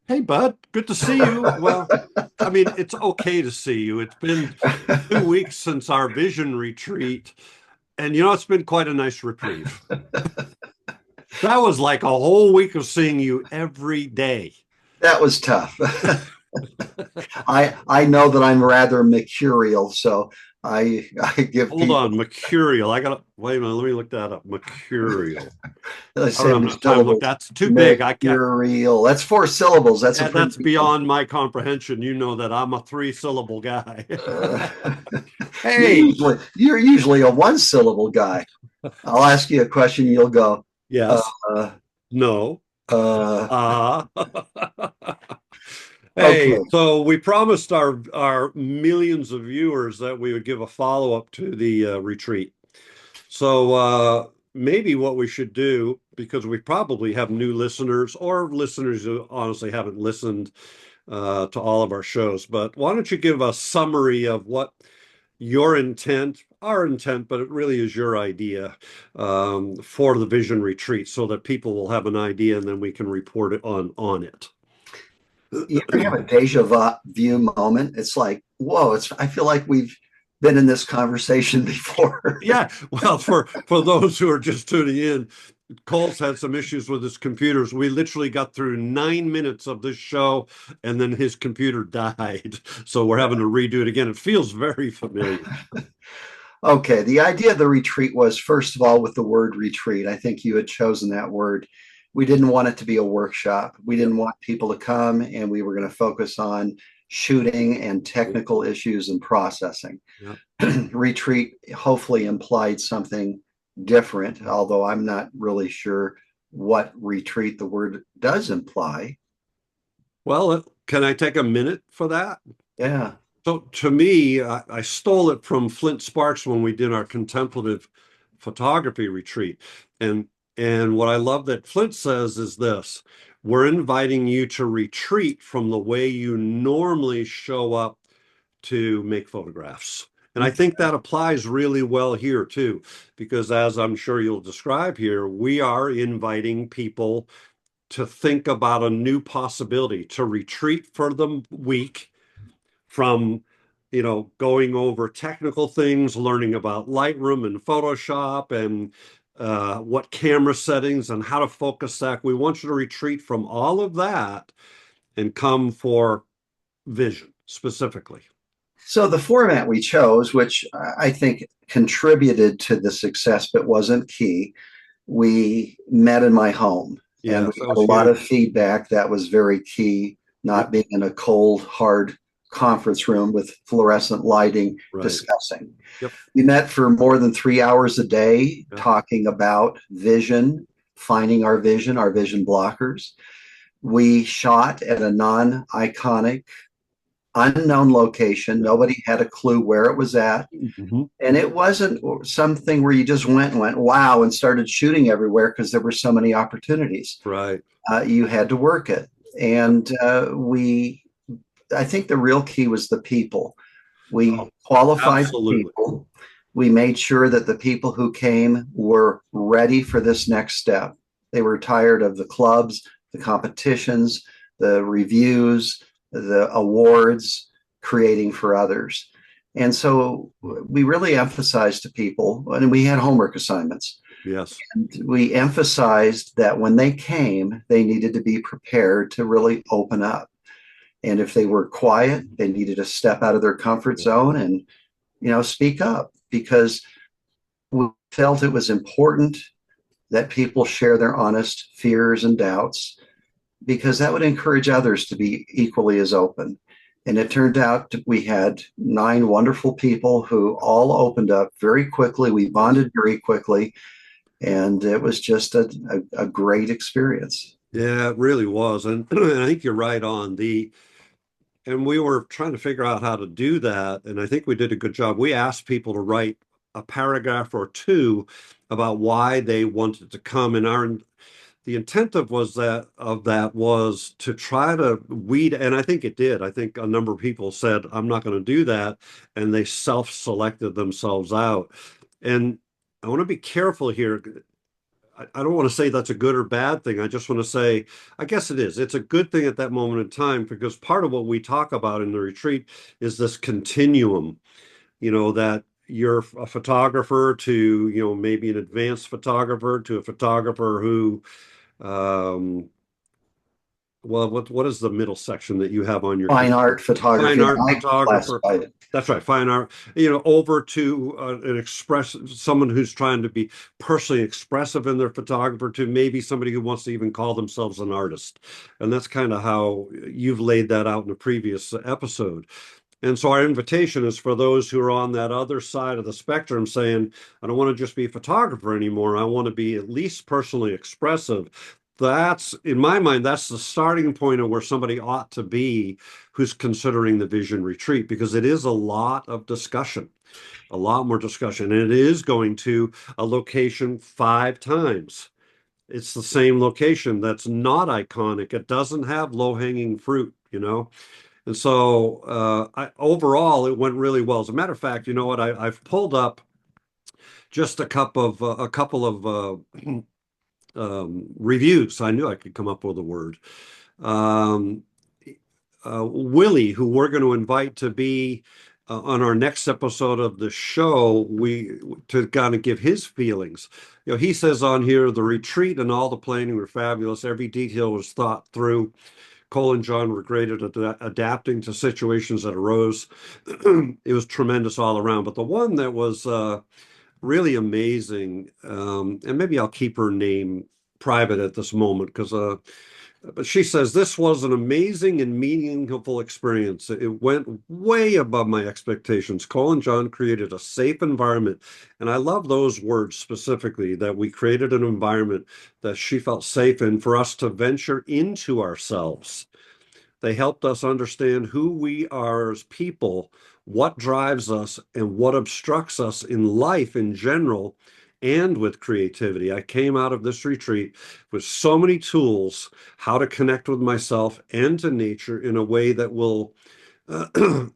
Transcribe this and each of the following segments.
Hey, bud, good to see you. Well, I mean, it's okay to see you. It's been 2 weeks since our vision retreat, and it's been quite a nice reprieve. That was like a whole week of seeing you every day. That was tough. I know that I'm rather mercurial, so I give Hold on, people, mercurial. I gotta wait a minute. Let me look that up. Mercurial. let's I don't say have the enough time to look. syllables. That's too big. I can't. Mercurial. That's 4 syllables. That's a Yeah, pretty that's big one. beyond my comprehension. You know that I'm a three-syllable guy. Uh, Hey, you're usually a 1 syllable guy. I'll ask you a question. You'll go, uh, yes, no. uh, Uh Hey, okay. so we promised our millions of viewers that we would give a follow-up to the retreat. So maybe what we should do, because we probably have new listeners or listeners who honestly haven't listened to all of our shows, but why don't you give a summary of what your intent, our intent, but it really is your idea for the Vision Retreat, so that people will have an idea and then we can report it on it. You ever have a deja vu moment? It's like, whoa, I feel like we've been in this conversation before. Yeah, well, for those who are just tuning in, Cole's had some issues with his computers. We literally got through 9 minutes of this show, and then his computer died. So we're having to redo it again. It feels very familiar. Okay, the idea of the retreat was, first of all, with the word retreat. I think you had chosen that word. We didn't want it to be a workshop. We Yep. didn't want people to come, and we were going to focus on shooting and Yep. technical issues and processing. Yep. Retreat hopefully implied something different, although I'm not really sure what retreat the word does imply. Well, can I take a minute for that? Yeah. So to me, I stole it from Flint Sparks when we did our contemplative photography retreat. And what I love that Flint says is this: we're inviting you to retreat from the way you normally show up to make photographs. And I think that applies really well here too, because as I'm sure you'll describe here, we are inviting people to think about a new possibility, to retreat for the week from going over technical things, learning about Lightroom and Photoshop and what camera settings and how to focus that. We want you to retreat from all of that and come for vision specifically. So the format we chose, which I think contributed to the success but wasn't key, we met in my home and we Yes, that had was a lot of huge. feedback that was very key, not Yep, being in a cold, hard conference room with fluorescent lighting right. discussing. Yep, We met for more than 3 hours a day yeah. talking about vision, finding our vision blockers. We shot at a non iconic unknown location. Yeah. Nobody had a clue where it was at. Mhm. And it wasn't something where you just went and went, wow, and started shooting everywhere because there were so many opportunities. Right. You had to work it. Yep. And I think the real key was the people. Oh, We qualified the absolutely. people. We made sure that the people who came were ready for this next step. They were tired of the clubs, the competitions, the reviews, the awards, creating for others. And so we really emphasized to people, and we had homework assignments. Yes. And we emphasized that when they came, they needed to be prepared to really open up. And if they were quiet, they needed to step out of their comfort Yeah. zone and, speak up because we felt it was important that people share their honest fears and doubts because that would encourage others to be equally as open. And it turned out we had 9 wonderful people who all opened up very quickly. We Yes. bonded very quickly, and it was just a great experience. Yeah, it really was. And I think you're right on and we were trying to figure out how to do that. And I think we did a good job. We asked people to write a paragraph or two about why they wanted to come. And the intent of that was to try to weed, and I think it did. I think a number of people said, I'm not going to do that, and they self-selected themselves out. And I want to be careful here. I don't want to say that's a good or bad thing. I just want to say, I guess it is. It's a good thing at that moment in time because part of what we talk about in the retreat is this continuum, that you're a photographer to, maybe an advanced photographer to a photographer who, um, well, what is the middle section that you have on your Fine art fine photography, art I photographer? classified it. That's right, fine art. Over to someone who's trying to be personally expressive in their photographer to maybe somebody who wants to even call themselves an artist. And that's kind of how you've laid that out in a previous episode. And so our invitation is for those who are on that other side of the spectrum saying, I don't want to just be a photographer anymore. I want to be at least personally expressive. That's, in my mind, that's the starting point of where somebody ought to be who's considering the Vision Retreat, because it is a lot of discussion, a lot more discussion. And it is going to a location 5 times. It's the same location that's not iconic. It doesn't have low-hanging fruit. And so overall, it went really well. As a matter of fact, you know what? I've pulled up just a couple of reviews. I knew I could come up with a word. Um, Willie, who we're going to invite to be on our next episode of the show, we to kind of give his feelings. He says on here, the retreat and all the planning were fabulous. Every detail was thought through. Cole and John were great at adapting to situations that arose. It was tremendous all around. But the one that was really amazing, and maybe I'll keep her name private at this moment because but she says this was an amazing and meaningful experience. It went way above my expectations. Cole and John created a safe environment, and I love those words specifically, that we created an environment that she felt safe in for us to venture into ourselves. They helped us understand who we are as people, what drives us, and what obstructs us in life in general and with creativity. I came out of this retreat with so many tools how to connect with myself and to nature in a way that will that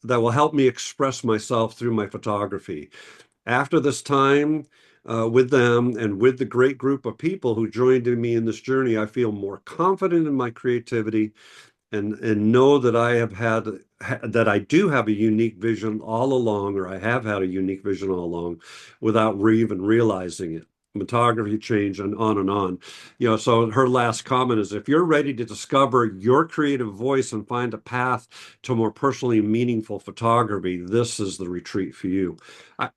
will help me express myself through my photography. After this time with them and with the great group of people who joined me in this journey, I feel more confident in my creativity and know that that I do have a unique vision all along, or I have had a unique vision all along, without even realizing it. Photography change and on and on. So her last comment is, if you're ready to discover your creative voice and find a path to more personally meaningful photography, this is the retreat for you. I,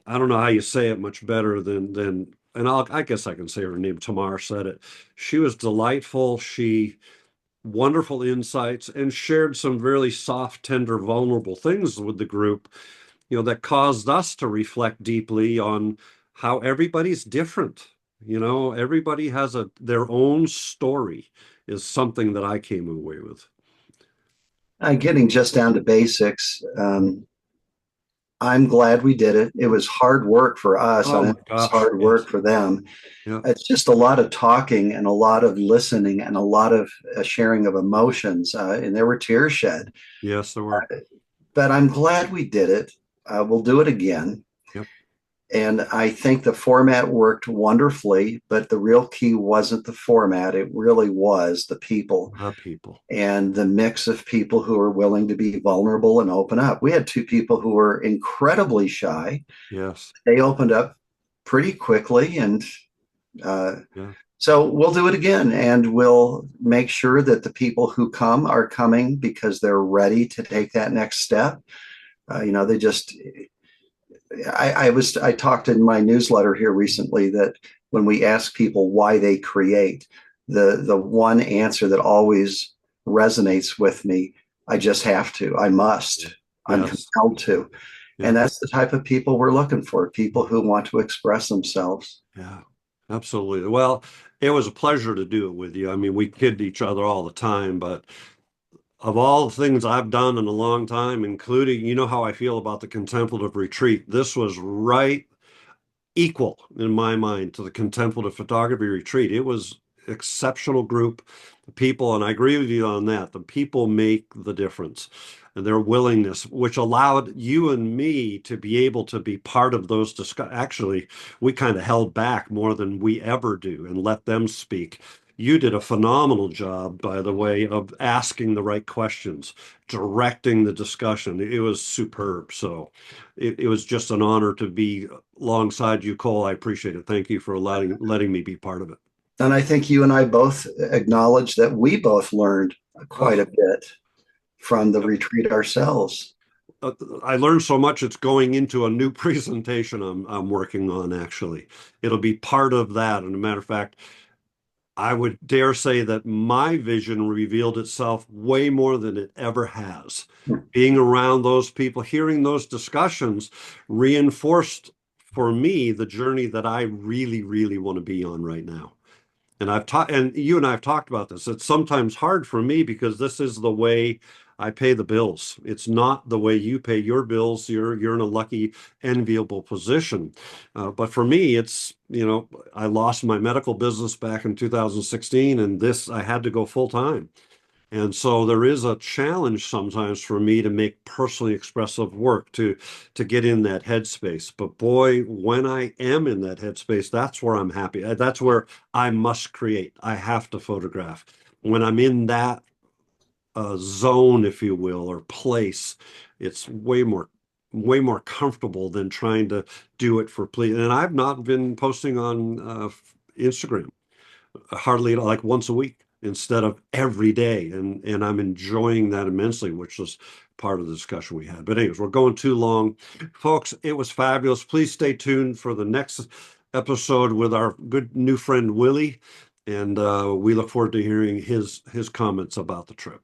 I don't know how you say it much better than and I guess I can say her name. Tamar said it. She was delightful. She wonderful insights and shared some really soft, tender, vulnerable things with the group, that caused us to reflect deeply on how everybody's different. Everybody has their own story is something that I came away with. Getting just down to basics. I'm glad we did it. It was hard work for us. Oh I know my it was gosh. hard Yes. work for them. Yeah. It's just a lot of talking and a lot of listening and a lot of sharing of emotions. And there were tears shed. Yes, there were. But I'm glad we did it. We'll do it again. Yep. And I think the format worked wonderfully, but the real key wasn't the format. It really was the people The people. and the mix of people who are willing to be vulnerable and open up. We had 2 people who were incredibly shy. Yes. They opened up pretty quickly. And uh, Yeah. so we'll do it again, and we'll make sure that the people who come are coming because they're ready to take that next step. They just, I talked in my newsletter here recently that when we ask people why they create, the one answer that always resonates with me, I just have to, I must, I'm Yes. compelled to. Yeah. And that's the type of people we're looking for, people who want to express themselves. Yeah. Absolutely. Well, it was a pleasure to do it with you. I mean, we kid each other all the time, but of all the things I've done in a long time, including, how I feel about the contemplative retreat, this was right equal in my mind to the contemplative photography retreat. It was exceptional group of people, and I agree with you on that. The people make the difference. and their willingness, which allowed you and me to be able to be part of those discussions. Actually, we kind of held back more than we ever do and let them speak. You did a phenomenal job, by the way, of asking the right questions, directing the discussion. It was superb. So it was just an honor to be alongside you, Cole. I appreciate it. Thank you for letting me be part of it. And I think you and I both acknowledge that we both learned quite Oh, a bit from the retreat ourselves. I learned so much. It's going into a new presentation I'm working on. Actually, it'll be part of that. And a matter of fact, I would dare say that my vision revealed itself way more than it ever has. Being around those people, hearing those discussions reinforced for me the journey that I really, really want to be on right now. And I've talked, and you and I have talked about this. It's sometimes hard for me because this is the way I pay the bills. It's not the way you pay your bills. You're in a lucky, enviable position. But for me, it's, I lost my medical business back in 2016, and this I had to go full time. And so there is a challenge sometimes for me to make personally expressive work to get in that headspace. But boy, when I am in that headspace, that's where I'm happy. That's where I must create. I have to photograph. When I'm in that zone, if you will, or place, it's way more comfortable than trying to do it for please. And I've not been posting on Instagram hardly like once a week instead of every day. And I'm enjoying that immensely, which was part of the discussion we had. But anyways, we're going too long. Folks, it was fabulous. Please stay tuned for the next episode with our good new friend Willie. And we look forward to hearing his comments about the trip.